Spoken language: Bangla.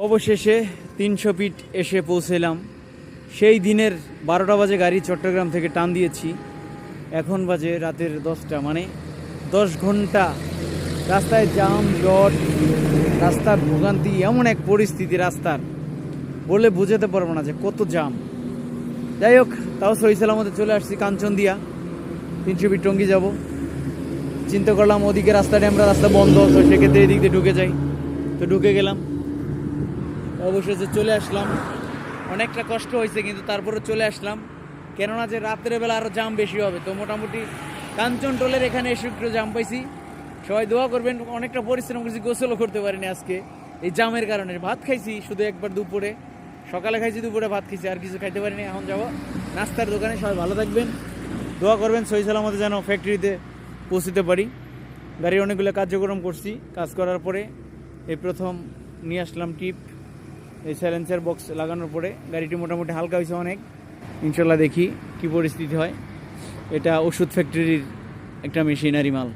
অবশেষে 300 ফিট এসে পৌঁছলাম। সেই দিনের 12টা বাজে গাড়ি চট্টগ্রাম থেকে টান দিয়েছি, এখন বাজে রাতের 10টা, মানে 10 ঘন্টা রাস্তায় জাম জট, রাস্তার ভোগান্তি, এমন এক পরিস্থিতি রাস্তার বলে বোঝাতে পারবো না যে কত জাম। যাই হোক, তাও সহি সালামতে চলে আসছি কাঞ্চনদিয়া। 300 ফিট টঙ্গী যাব। চিন্তা করলাম ওদিকে রাস্তাটা আমরা রাস্তা বন্ধ, তো সেক্ষেত্রে এদিক দিয়ে ঢুকে যাই, তো ঢুকে গেলাম। অবশেষে চলে আসলাম। অনেকটা কষ্ট হয়েছে কিন্তু তারপরে চলে আসলাম, কেননা যে রাত্রের বেলা আরও জাম বেশি হবে। তো মোটামুটি কাঞ্চন টোলের এখানে এসে একটু জাম পাইছি। সবাই দোয়া করবেন। অনেকটা পরিশ্রম করছি, গোসলও করতে পারিনি আজকে এই জামের কারণে। ভাত খাইছি শুধু একবার দুপুরে, সকালে খাইছি, দুপুরে ভাত খাইছি, আর কিছু খাইতে পারিনি। এখন যাব নাস্তার দোকানে। সবাই ভালো থাকবেন, দোয়া করবেন সহি সালামতে যেন ফ্যাক্টরিতে পৌঁছতে পারি। গাড়ির অনেকগুলো কার্যক্রম করছি, কাজ করার পরে এই প্রথম নিয়ে আসলাম টিপ। এই সাইলেন্সার বক্স লাগানোর পরে গাড়িটি মোটামুটি হালকা হয়েছে অনেক। ইনশাল্লাহ দেখি কি পরিস্থিতি হয়। এটা ওষুধ ফ্যাক্টরির একটা মেশিনারি মাল।